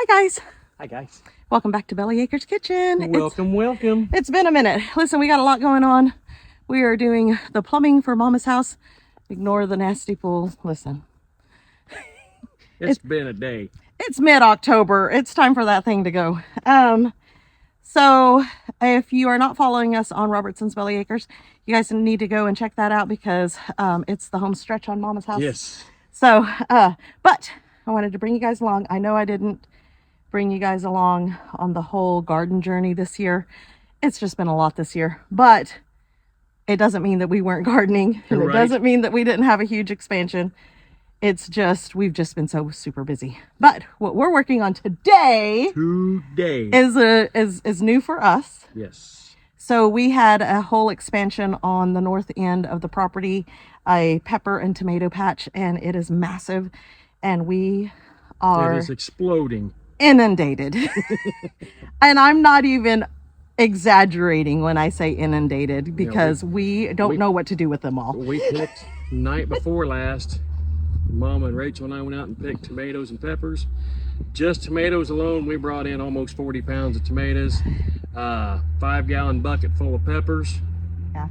guys. Hi guys. Welcome back to Belly Acres Kitchen. Welcome. It's been a minute. Listen, we got a lot going on. We are doing the plumbing for Mama's house. Ignore the nasty pool. Listen. It's been a day. It's mid-October. It's time for that thing to go. So if you are not following us on Robertson's Belly Acres, you guys need to go and check that out because it's the home stretch on Mama's house. Yes. So, but I wanted to bring you guys along. I know I didn't bring you guys along on the whole garden journey this year. It's just been a lot this year, but it doesn't mean that we weren't gardening. And it doesn't mean that we didn't have a huge expansion. It's just, we've just been so super busy. But what we're working on today is new for us. Yes. So we had a whole expansion on the north end of the property, a pepper and tomato patch, and it is massive. And we are... It is exploding. Inundated. And I'm not even exaggerating when I say inundated because we don't know what to do with them all. We picked night before last. Mama and Rachel and I went out and picked tomatoes and peppers. Just tomatoes alone, we brought in almost 40 pounds of tomatoes, 5-gallon bucket full of peppers. Yeah.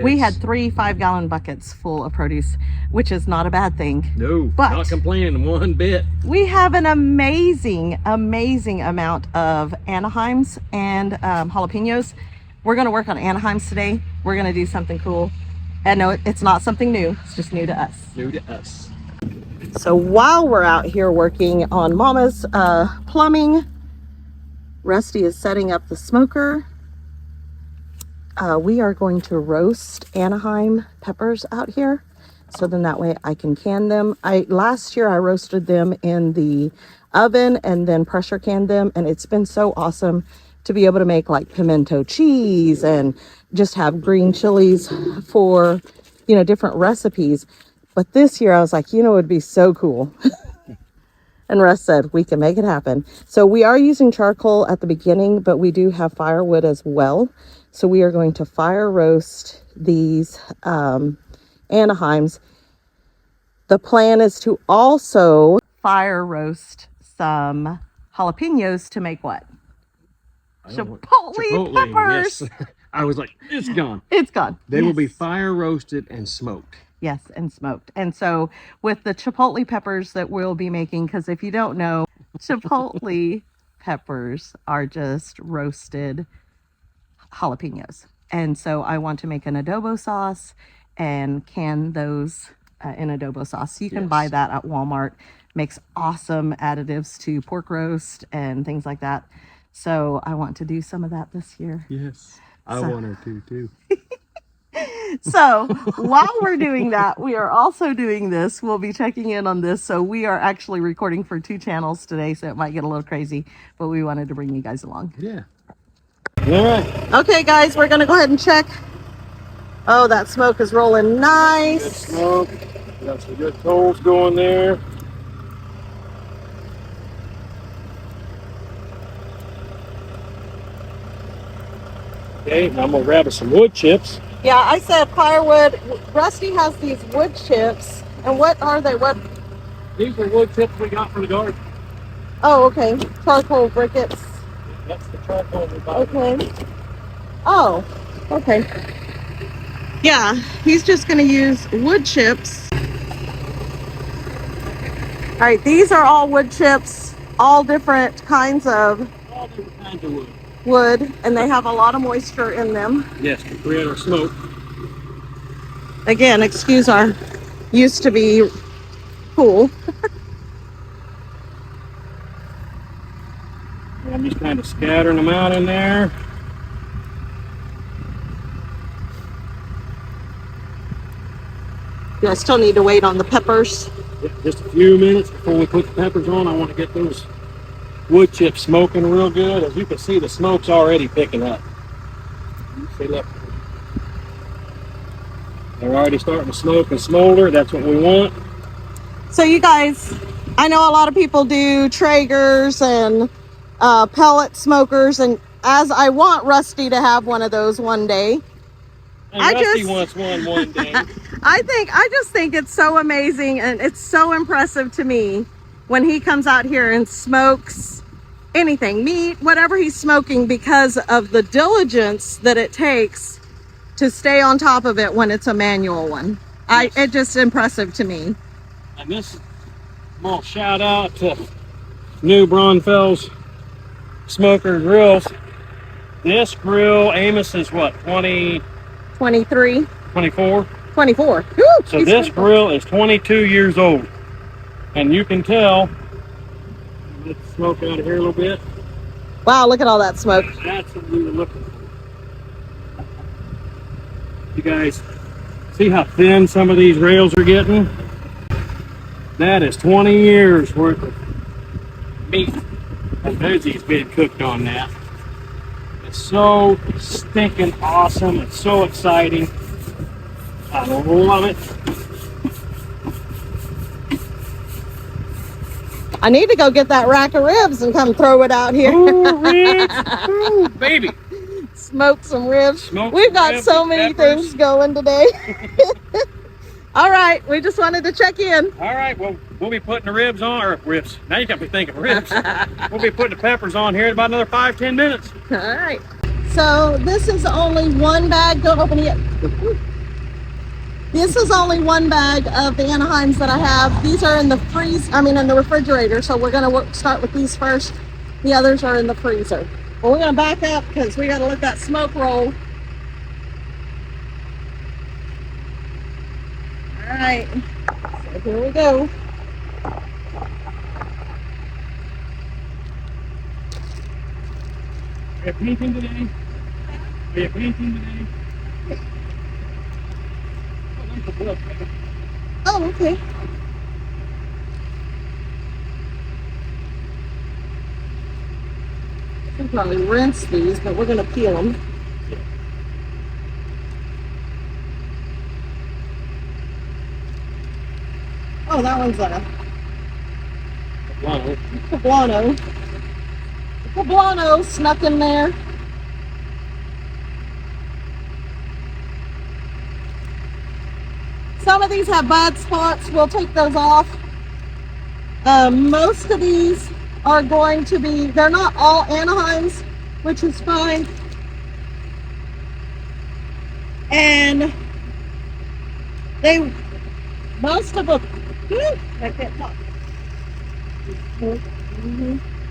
We had 3 5-gallon buckets full of produce, which is not a bad thing. No, but not complaining one bit. We have an amazing amount of Anaheims and jalapenos. We're going to work on Anaheims today. We're going to do something cool. And no, it's not something new. It's just new to us. New to us. So while we're out here working on Mama's plumbing, Rusty is setting up the smoker. We are going to roast Anaheim peppers out here. So then that way I can can them. Last year I roasted them in the oven and then pressure canned them. And it's been so awesome to be able to make like pimento cheese and just have green chilies for, you know, different recipes. But this year I was like, you know, it would be so cool. And Russ said, we can make it happen. So we are using charcoal at the beginning, but we do have firewood as well. So we are going to fire roast these Anaheims. The plan is to also fire roast some jalapenos to make what? Chipotle peppers. Yes. I was like, it's gone. It's gone. They will be fire roasted and smoked. Yes, and smoked. And so with the chipotle peppers that we'll be making, because if you don't know, chipotle peppers are just roasted jalapenos. And so I want to make an adobo sauce and can those in adobo sauce. So you can buy that at Walmart. Makes awesome additives to pork roast and things like that. So I want to do some of that this year. Yes, I want to too. So while we're doing that, we are also doing this. We'll be checking in on this. So we are actually recording for 2 channels today, so it might get a little crazy, but we wanted to bring you guys along. Yeah. All right. Okay, guys, we're going to go ahead and check. Oh, that smoke is rolling nice. Good smoke. Got some good coals going there. Okay, now I'm going to grab us some wood chips. Yeah, I said firewood. Rusty has these wood chips. And what are they? What? These are wood chips we got for the garden. Oh, okay. Charcoal briquettes. That's the charcoal we bought. Okay. Oh, okay. Yeah, he's just going to use wood chips. All right, these are all wood chips, all different kinds of wood, and they have a lot of moisture in them. Yes, to create our smoke. Again, excuse our used to be pool. I'm just kind of scattering them out in there. Do I still need to wait on the peppers? Yeah, just a few minutes before we put the peppers on. I want to get those wood chips smoking real good. As you can see, the smoke's already picking up. See, look. They're already starting to smoke and smolder. That's what we want. So you guys, I know a lot of people do Traegers and pellet smokers, and as I want Rusty to have one of those one day. And Rusty wants one day. I just think it's so amazing, and it's so impressive to me when he comes out here and smokes anything, meat, whatever he's smoking, because of the diligence that it takes to stay on top of it when it's a manual one. Yes. It's just impressive to me. And this small shout out to New Braunfels Smoker Grills. This grill, Amos, is what, 20? 23. 24? 24. Woo, So this grill is 22 years old. And you can tell, let's smoke out of here a little bit. Wow, look at all that smoke. That's what we were looking for. You guys see how thin some of these rails are getting? That is 20 years worth of meat and veggies being cooked on that. It's so stinking awesome. It's so exciting. I love it. I need to go get that rack of ribs and come throw it out here. Ooh, ribs. Ooh, baby. Smoke some ribs. Smoke We've some got ribs so and many peppers. things going today. All right, we just wanted to check in. All right, well, we'll be putting the ribs on, or ribs. Now you got me thinking ribs. We'll be putting the peppers on here in about another 5-10 minutes. All right. So this is only one bag. Don't open it yet. This is only one bag of the Anaheims that I have. These are in the in the refrigerator. So we're gonna start with these first. The others are in the freezer. Well, we're gonna back up because we gotta let that smoke roll. All right, so here we go. Are you painting today? Are you painting today? Oh, there's the blood. Oh, okay. I can probably rinse these, but we're gonna peel them. Oh, that one's a Wow. poblano. The poblano snuck in there. Some of these have bad spots. We'll take those off. Most of these are going to be, they're not all Anaheims, which is fine. And most of them, I can't talk.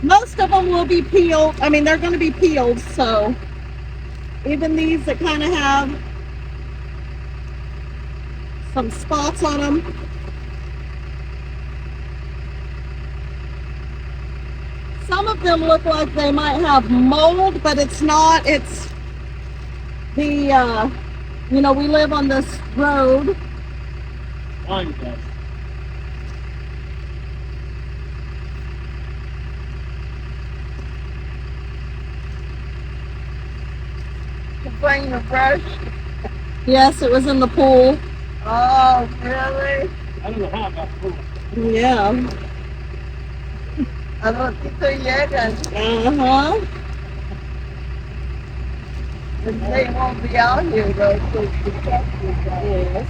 Most of them will be peeled. I mean, they're going to be peeled, so even these that kind of have some spots on them. Some of them look like they might have mold, but it's not. It's the, we live on this road. Wine dust. Bring the brush. Yes, it was in the pool. Oh, really? I don't know how I got full. Yeah. I don't think so yet. Uh-huh. They won't be out here though, so yes.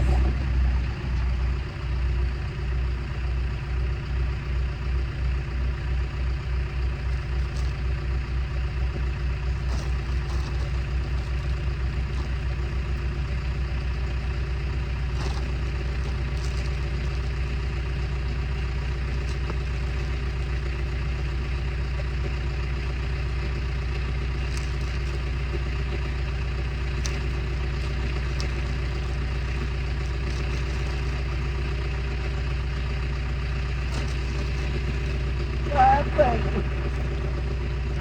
I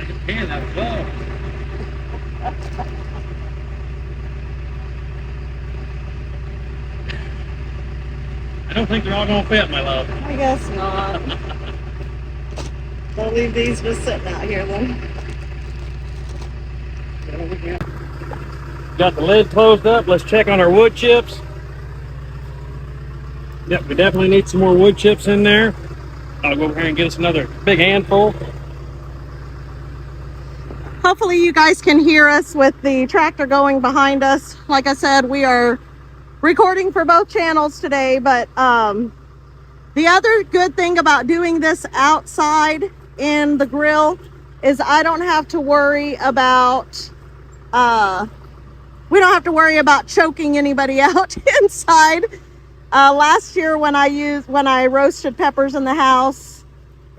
can pan that as well. I don't think they're all gonna fit, my love. I guess not. Don't leave these just sitting out here then. Got the lid closed up. Let's check on our wood chips. Yep, we definitely need some more wood chips in there. I'll go over here and get us another big handful. Hopefully you guys can hear us with the tractor going behind us. Like I said, we are recording for both channels today, but the other good thing about doing this outside in the grill is I don't have to worry about we don't have to worry about choking anybody out inside. Last year when I roasted peppers in the house,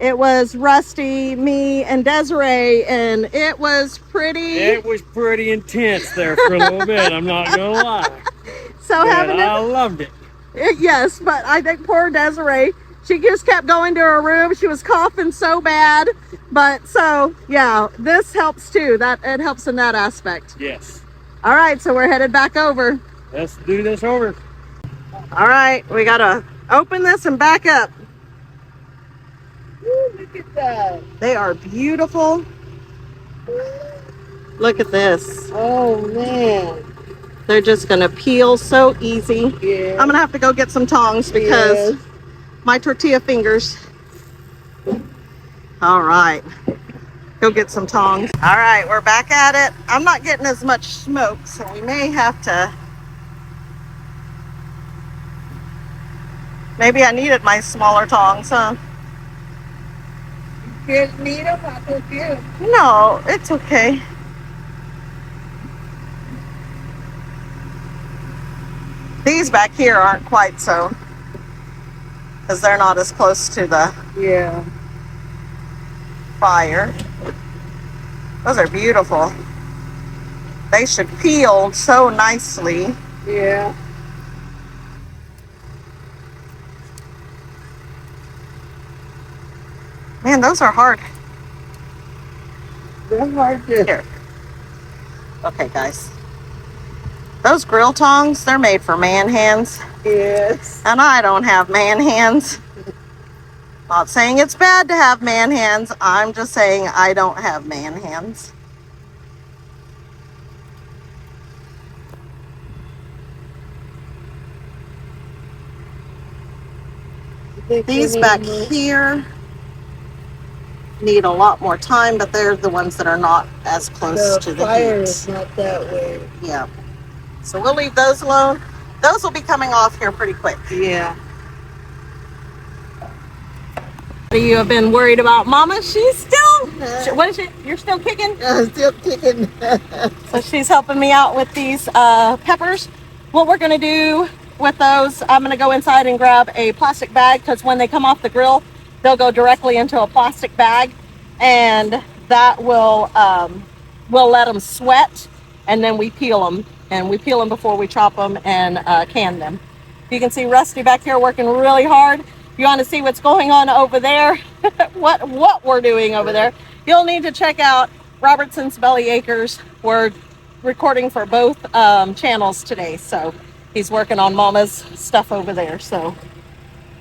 it was Rusty, me, and Desiree, and it was pretty intense there for a little bit. I'm not gonna lie. So I loved it. Yes, but I think poor Desiree, she just kept going to her room. She was coughing so bad. But so yeah, this helps too. That it helps in that aspect. Yes. All right, so we're headed back over. Let's do this over. All right, we gotta open this and back up. Ooh, look at that. They are beautiful. Look at this. Oh man. They're just gonna peel so easy. Yeah. I'm gonna have to go get some tongs because my tortilla fingers. All right, go get some tongs. All right, we're back at it. I'm not getting as much smoke, so we may have to. Maybe I needed my smaller tongs, huh? You didn't need them? I took you. No, it's okay. These back here aren't quite so, because they're not as close to the fire. Those are beautiful. They should peel so nicely. Yeah. Man, those are hard. They're hard to. Here. Okay, guys. Those grill tongs, they're made for man hands. Yes. And I don't have man hands. Not saying it's bad to have man hands. I'm just saying I don't have man hands. These back here need a lot more time, but they're the ones that are not as close to the fire heat. is not that way. Yeah. So we'll leave those alone. Those will be coming off here pretty quick. Yeah. You have been worried about Mama. She's still, what is it? You're still kicking? Still kicking. So she's helping me out with these peppers. What we're gonna do with those, I'm gonna go inside and grab a plastic bag, because when they come off the grill, they'll go directly into a plastic bag, and that will we'll let them sweat, and then we peel them, and we peel them before we chop them and can them. You can see Rusty back here working really hard. If you want to see what's going on over there, what we're doing over there, you'll need to check out Robertson's Belly Acres. We're recording for both channels today, so he's working on Mama's stuff over there. So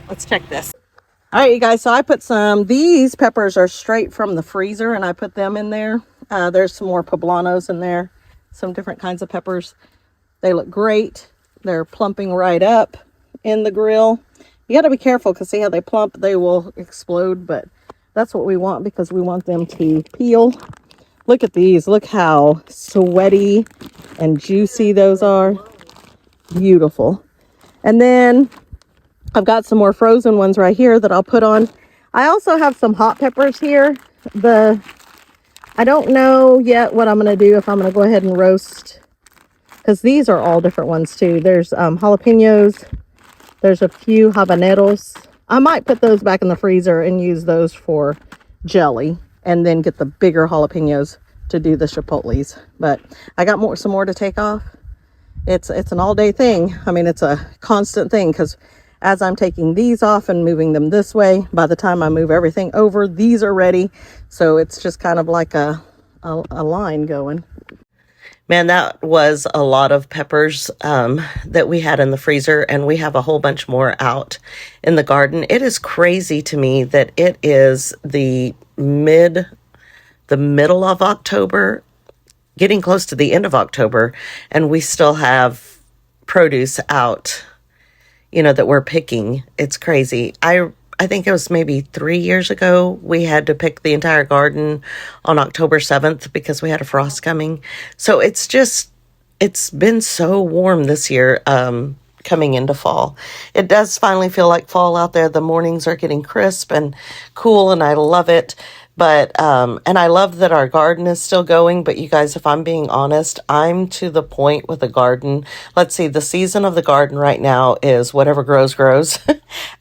let's check this. All right, you guys, so I put these peppers are straight from the freezer, and I put them in there. There's some more poblanos in there, some different kinds of peppers. They look great. They're plumping right up in the grill. You got to be careful, because see how they plump, they will explode, but that's what we want, because we want them to peel. Look at these. Look how sweaty and juicy those are. Beautiful. And then I've got some more frozen ones right here that I'll put on. I also have some hot peppers here. I don't know yet what I'm going to do, if I'm going to go ahead and roast, because these are all different ones too. There's jalapenos. There's a few habaneros. I might put those back in the freezer and use those for jelly, and then get the bigger jalapenos to do the chipotles. But I got some more to take off. It's an all-day thing. I mean, it's a constant thing, because as I'm taking these off and moving them this way, by the time I move everything over, these are ready. So it's just kind of like a line going. Man, that was a lot of peppers that we had in the freezer, and we have a whole bunch more out in the garden. It is crazy to me that it is the middle of October, getting close to the end of October, and we still have produce out, that we're picking. It's crazy. I think it was maybe 3 years ago, we had to pick the entire garden on October 7th because we had a frost coming. So it's been so warm this year. coming into fall. It does finally feel like fall out there. The mornings are getting crisp and cool, and I love it. But and I love that our garden is still going. But you guys, if I'm being honest, I'm to the point with the garden. Let's see, the season of the garden right now is whatever grows, grows.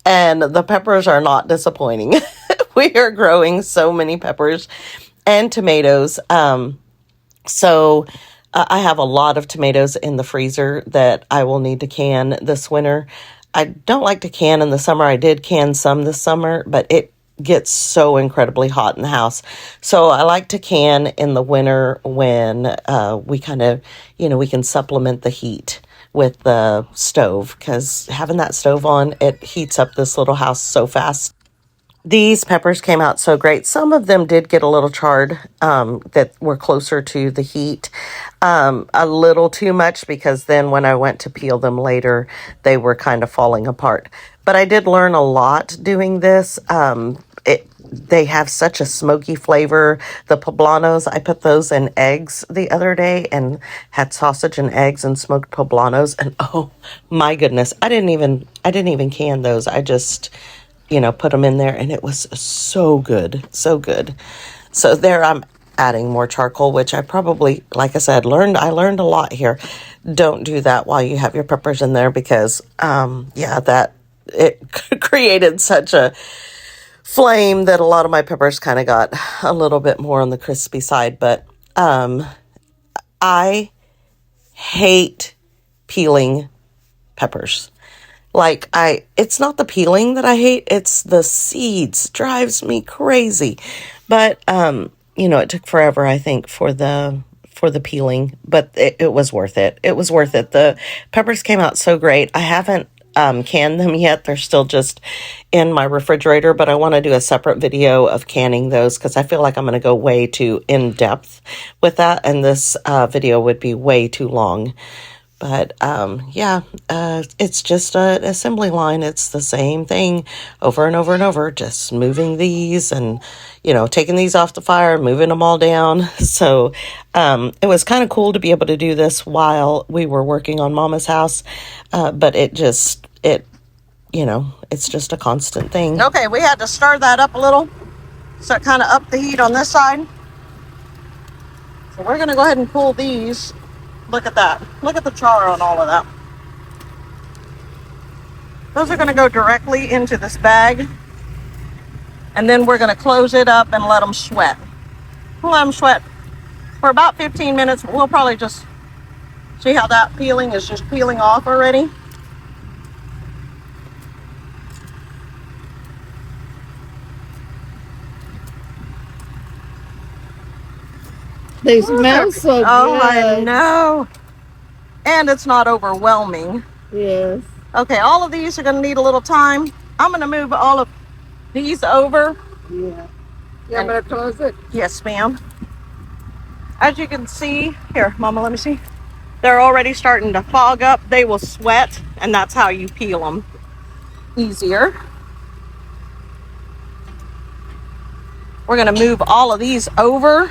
And the peppers are not disappointing. We are growing so many peppers and tomatoes. So I have a lot of tomatoes in the freezer that I will need to can this winter. I don't like to can in the summer. I did can some this summer, but it gets so incredibly hot in the house. So I like to can in the winter when we kind of, we can supplement the heat with the stove, because having that stove on, it heats up this little house so fast. These peppers came out so great. Some of them did get a little charred, that were closer to the heat, a little too much, because then when I went to peel them later, they were kind of falling apart. But I did learn a lot doing this. They have such a smoky flavor. The poblanos, I put those in eggs the other day and had sausage and eggs and smoked poblanos, and oh my goodness, I didn't even can those. I just put them in there, and it was so good, so good. So there, I'm adding more charcoal, which I probably, like I said, I learned a lot here. Don't do that while you have your peppers in there, because, that it created such a flame that a lot of my peppers kind of got a little bit more on the crispy side. But I hate peeling peppers. It's not the peeling that I hate, it's the seeds. Drives me crazy. But, it took forever, I think, for the peeling, but it was worth it. It was worth it. The peppers came out so great. I haven't canned them yet. They're still just in my refrigerator, but I want to do a separate video of canning those, because I feel like I'm going to go way too in depth with that, and this video would be way too long. But it's just an assembly line. It's the same thing over and over and over, just moving these and, taking these off the fire, moving them all down. So it was kind of cool to be able to do this while we were working on Mama's house. But it's just a constant thing. Okay, we had to stir that up a little, so it kind of upped the heat on this side. So we're going to go ahead and pull these. Look at that. Look at the char on all of that. Those are going to go directly into this bag. And then we're going to close it up and let them sweat. We'll let them sweat for about 15 minutes. We'll probably just see how that peeling is just peeling off already. They smell so good. Oh, I know. And it's not overwhelming. Yes. Okay, all of these are going to need a little time. I'm going to move all of these over. Yeah. I'm going to close it. Yes, ma'am. As you can see, here, Mama, let me see. They're already starting to fog up. They will sweat, and that's how you peel them easier. We're going to move all of these over.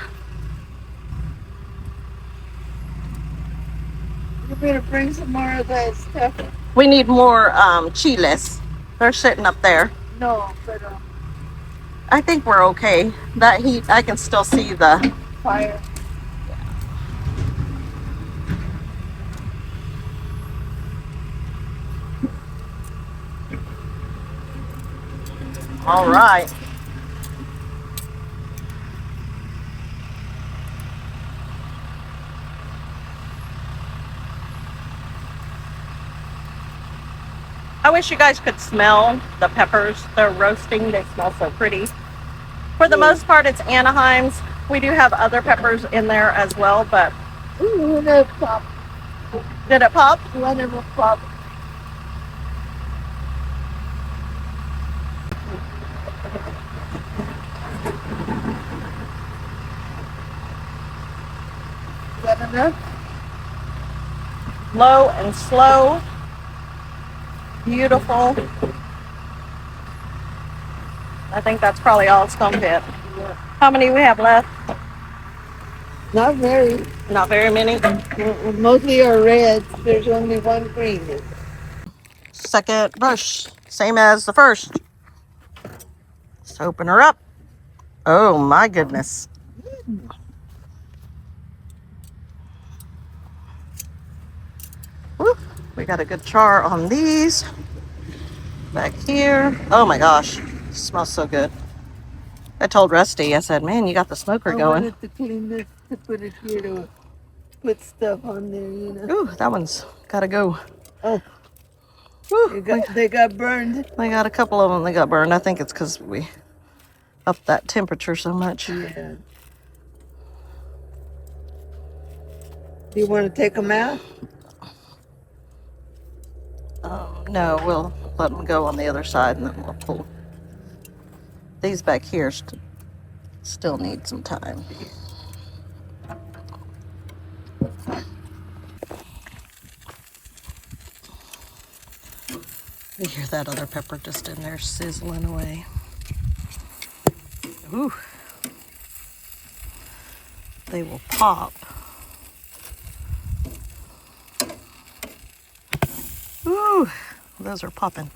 You better bring some more of that stuff. We need more chiles. They're sitting up there. No, but I think we're okay. That heat, I can still see the fire. All right. I wish you guys could smell the peppers. They're roasting. They smell so pretty. For the most part, it's Anaheim's. We do have other peppers in there as well, but... Ooh, that pop. Did it pop? Let it pop. Is that enough? Low and slow. Beautiful. I think that's probably all it's going to fit. Yeah. How many we have left? Not very. Not very many. Mostly are reds. There's only one green. second brush, same as the first. Let's open her up. Oh my goodness. Woo. We got a good char on these. Back here. Oh my gosh, it smells so good. I told Rusty, I said, man, you got the smoker I going. wanted to clean this to put it here to put stuff on there, you know. Ooh, that one's gotta go. Oh, Woo, they got burned. we got a couple of them that got burned. I think it's because we upped that temperature so much. Yeah. Do you want to take them out? No, we'll let them go on the other side and then we'll pull. These back here still need some time. You hear that other pepper just in there sizzling away. Ooh. They will pop. Ooh, those are popping.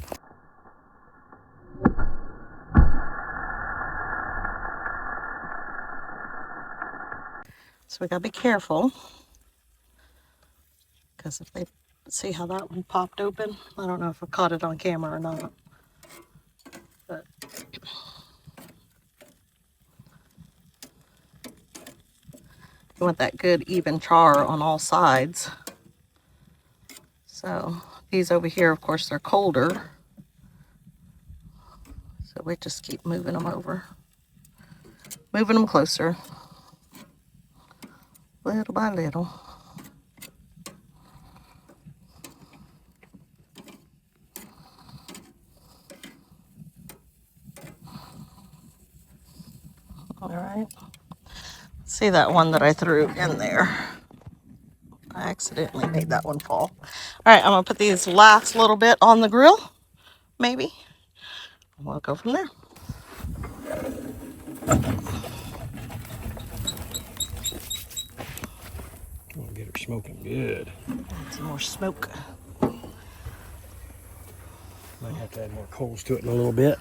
So we gotta be careful, because if they see how that one popped open, I don't know if I caught it on camera or not, but you want that good even char on all sides. So these over here, of course, they're colder, so we just keep moving them over, moving them closer, little by little. All right. See that one that I threw in there? I accidentally made that one fall. All right, I'm gonna put these last little bit on the grill, maybe. We'll go from there. We'll get her smoking good. Add some more smoke. Might have to add more coals to it in a little bit.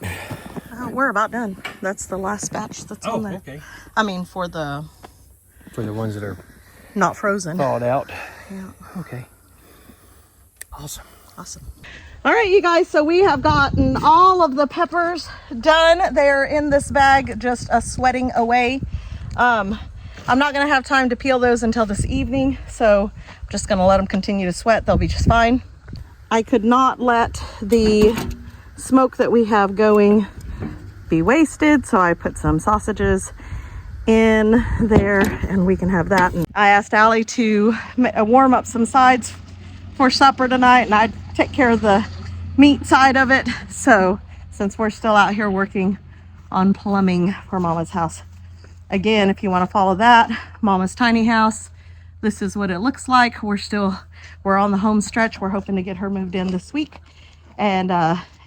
We're about done. That's the last batch that's on there. Okay. I mean, for the ones that are not frozen. thawed out. Yeah. Okay. Awesome. Awesome. All right, you guys, so we have gotten all of the peppers done. They're in this bag, just sweating away. I'm not gonna have time to peel those until this evening, so I'm just gonna let them continue to sweat. They'll be just fine. I could not let the smoke that we have going be wasted, so I put some sausages in there and we can have that. And I asked Allie to warm up some sides for supper tonight, and I'd take care of the meat side of it. So since we're still out here working on plumbing for Mama's house, again, if you want to follow that, Mama's tiny house, this is what it looks like. We're on the home stretch. We're hoping to get her moved in this week. And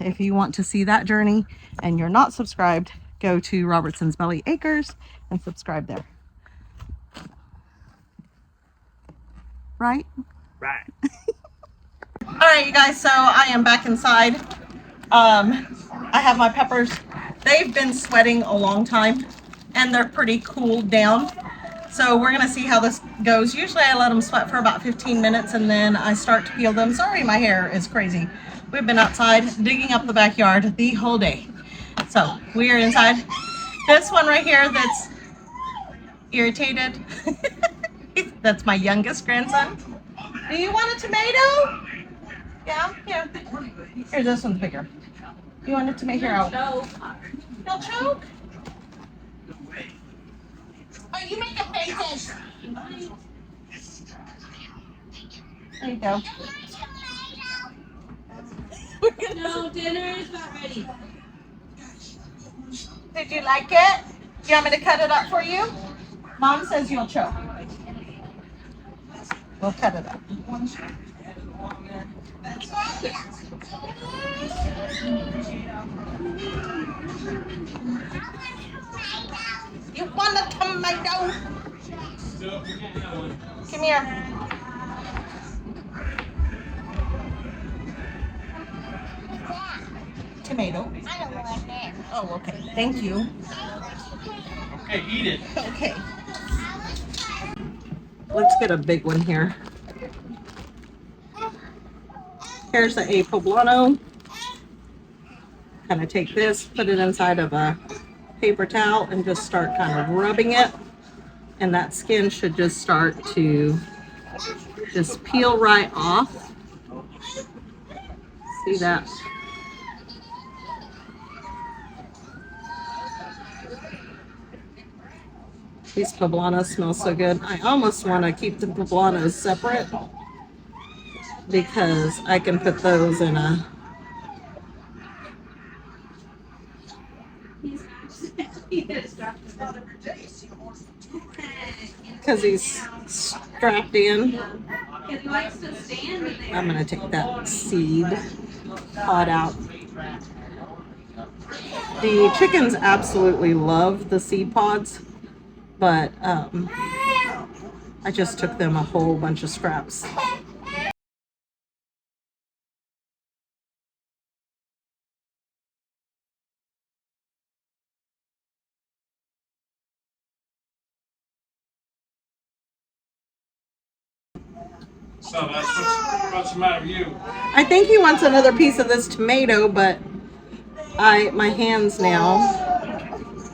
if you want to see that journey and you're not subscribed, go to Robertson's Belly Acres and subscribe there. Right? Right. All right, you guys, so I am back inside. I have my peppers. They've been sweating a long time and they're pretty cooled down. So we're gonna see how this goes. Usually I let them sweat for about 15 minutes and then I start to peel them. Sorry, my hair is crazy. We've been outside digging up the backyard the whole day. So we are inside. This one right here that's irritated, that's my youngest grandson. Do you want a tomato? Yeah, here. Here, this one's bigger. You want a tomato? Here, you'll choke? Oh, you make a faces. There you go. No, dinner is not ready. Did you like it? You want me to cut it up for you? Mom says you'll choke. We'll cut it up. You want a tomato? Come here. tomato. I don't want it. Oh, okay. Thank you. Okay, eat it. Okay. Let's get a big one here. Here's the A poblano. Kind of take this, put it inside of a paper towel, and just start kind of rubbing it. And that skin should just start to just peel right off. See that? These poblanos smell so good. I almost want to keep the poblanos separate because I can put those in a... Because he's strapped in. I'm going to take that seed pod out. The chickens absolutely love the seed pods, but I just took them a whole bunch of scraps. So what's the matter with you? I think he wants another piece of this tomato, but my hands now.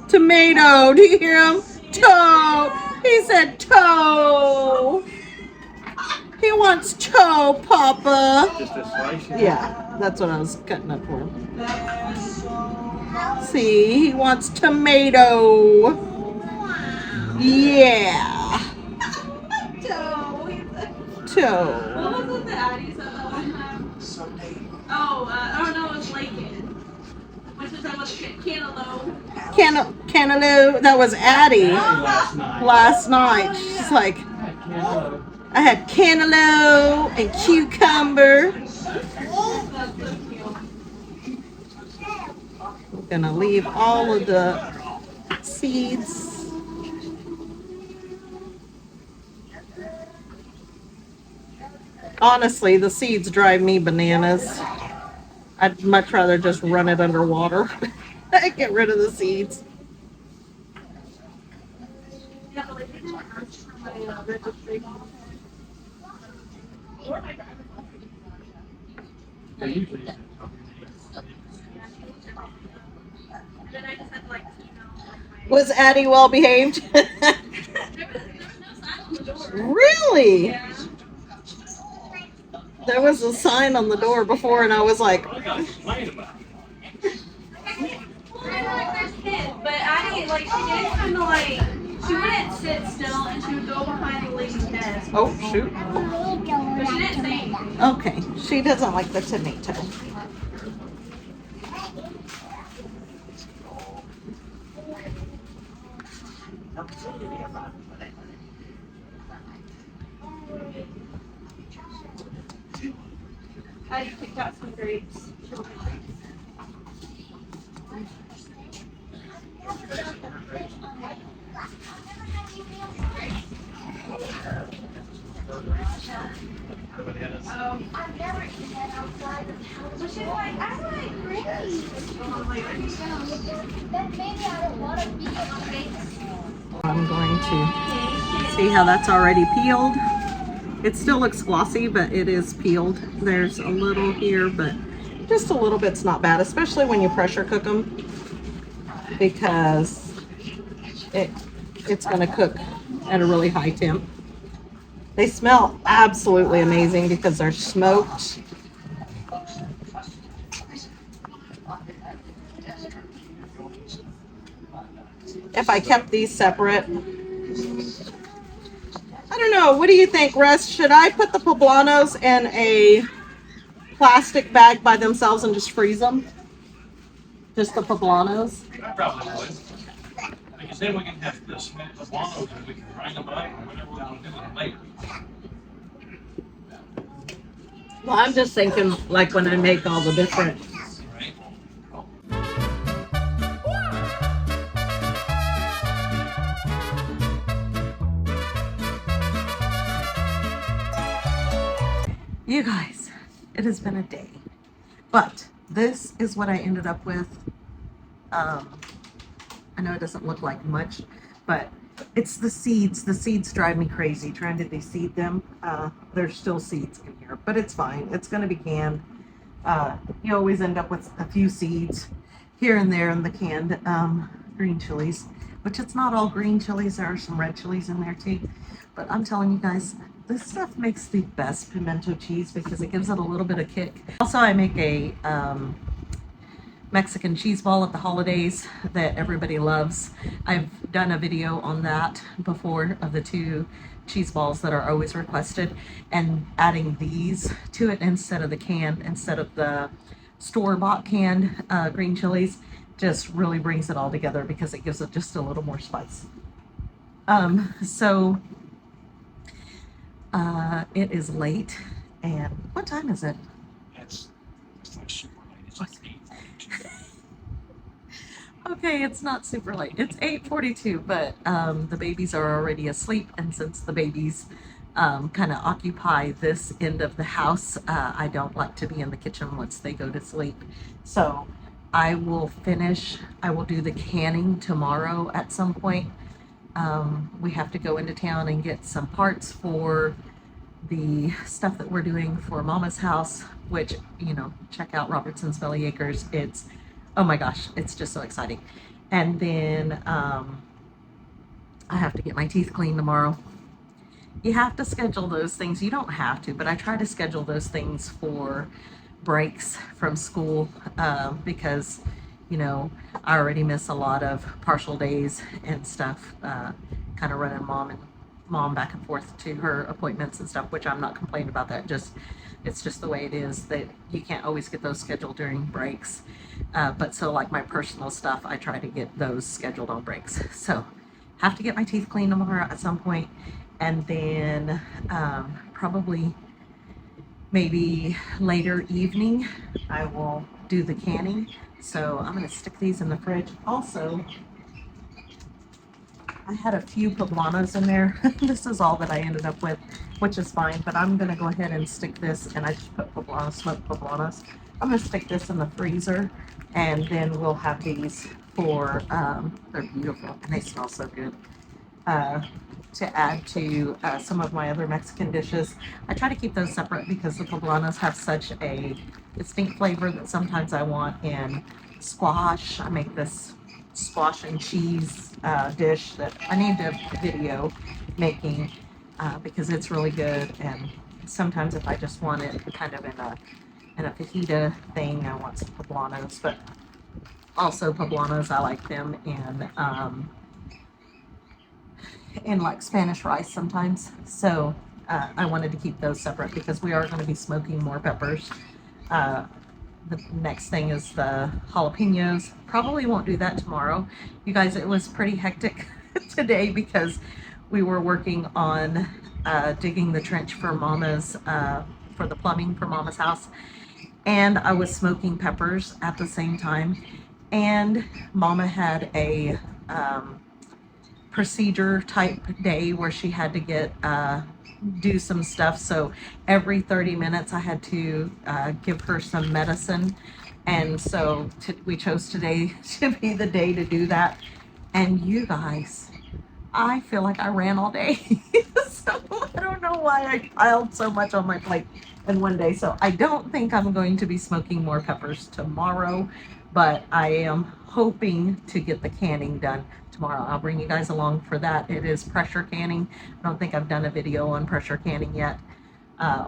Tomato, do you hear him? Toe. He said toe. He wants toe, Papa. Just a slice? Yeah, that's what I was cutting up for. See, he wants tomato. Yeah. Toe. What was it that Addie said that one time? Oh, I don't know, it was Lakin. Which is that was cantaloupe. Cantaloupe. That was Addie last night. She's like, I had cantaloupe and cucumber. I'm gonna leave all of the seeds. Honestly, the seeds drive me bananas. I'd much rather just run it underwater. Get rid of the seeds. Was Addie well behaved? Really? There was a sign on the door before, and I was like, But Addie, like, she did kind of like, she wouldn't sit still and she would go behind the lady's desk. oh, shoot. But she didn't say anything. Okay, she doesn't like the tomato. I picked out some grapes. I've never eaten it outside of the house. But she's like, I like grapes. Then maybe I don't want to be on grapes. I'm going to see how that's already peeled. It still looks glossy, but it is peeled. There's a little here, but just a little bit's not bad, especially when you pressure cook them, because it's going to cook at a really high temp. They smell absolutely amazing because they're smoked. If I kept these separate, I don't know. What do you think, Russ? Should I put the poblanos in a plastic bag by themselves and just freeze them? Just the poblanos? I probably would. Because then we can have the poblanos and we can grind them up and whatever we want to do with them later. Well, I'm just thinking like when I make all the different. Right? You guys, it has been a day. But this is what I ended up with. I know it doesn't look like much, but it's the seeds. The seeds drive me crazy trying to de-seed them. There's still seeds in here, but it's fine. It's going to be canned. You always end up with a few seeds here and there in the canned green chilies, which it's not all green chilies. There are some red chilies in there too. But I'm telling you guys, this stuff makes the best pimento cheese because it gives it a little bit of kick. Also, I make a Mexican cheese ball at the holidays that everybody loves. I've done a video on that before of the 2 cheese balls that are always requested, and adding these to it instead of the store-bought canned green chilies just really brings it all together because it gives it just a little more spice. It is late, and what time is it? It's like super late. It's like 8:42. Okay, it's not super late. It's 8:42, but the babies are already asleep, and since the babies kind of occupy this end of the house, I don't like to be in the kitchen once they go to sleep. So I will do the canning tomorrow at some point. We have to go into town and get some parts for the stuff that we're doing for Mama's house, which, you know, check out Robertson's Belly Acres. It's, oh my gosh, it's just so exciting. And then I have to get my teeth cleaned tomorrow. You have to schedule those things. You don't have to, but I try to schedule those things for breaks from school because, you know, I already miss a lot of partial days and stuff, kind of running mom back and forth to her appointments and stuff, which I'm not complaining about that. It's just the way it is that you can't always get those scheduled during breaks. But so like my personal stuff, I try to get those scheduled on breaks. So have to get my teeth cleaned tomorrow at some point, and then probably maybe later evening I will do the canning. So I'm going to stick these in the fridge. Also, I had a few poblanos in there. This is all that I ended up with, which is fine, but I'm going to go ahead and stick this, and I just put smoked poblanos. I'm going to stick this in the freezer, and then we'll have these for, they're beautiful, and they smell so good, to add to some of my other Mexican dishes. I try to keep those separate because the poblanos have such a distinct flavor that sometimes I want in squash. I make this squash and cheese dish that I need to video making because it's really good, and sometimes if I just want it kind of in a fajita thing, I want some poblanos. But also poblanos, I like them in like Spanish rice sometimes. So I wanted to keep those separate because we are going to be smoking more peppers. The next thing is the jalapenos. Probably won't do that tomorrow. You guys, it was pretty hectic today because we were working on digging the trench for Mama's, for the plumbing for Mama's house. And I was smoking peppers at the same time. And Mama had a procedure type day where she had to do some stuff. So every 30 minutes I had to give her some medicine. And so we chose today to be the day to do that. And you guys, I feel like I ran all day. So I don't know why I piled so much on my plate in one day. So I don't think I'm going to be smoking more peppers tomorrow, but I am hoping to get the canning done tomorrow. I'll bring you guys along for that. It is pressure canning. I don't think I've done a video on pressure canning yet,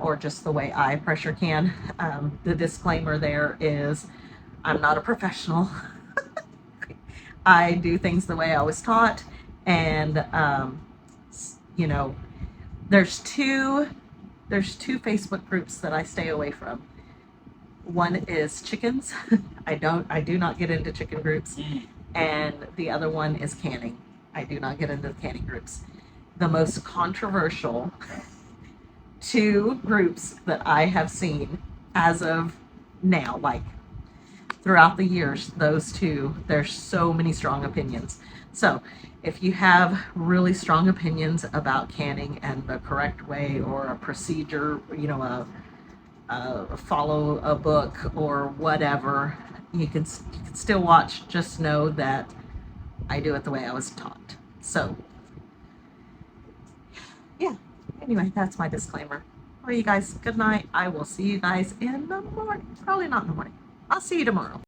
or just the way I pressure can. The disclaimer there is I'm not a professional. I do things the way I was taught, and you know, there's two Facebook groups that I stay away from. One is chickens. I do not get into chicken groups. And the other one is canning. I do not get into the canning groups. The most controversial 2 groups that I have seen as of now, like throughout the years, those 2, there's so many strong opinions. So if you have really strong opinions about canning and the correct way, or a procedure, you know, follow a book or whatever, you can still watch. Just know that I do it the way I was taught. So yeah, anyway, that's my disclaimer. Well, you guys, good night. I will see you guys in the morning. Probably not in the morning. I'll see you tomorrow.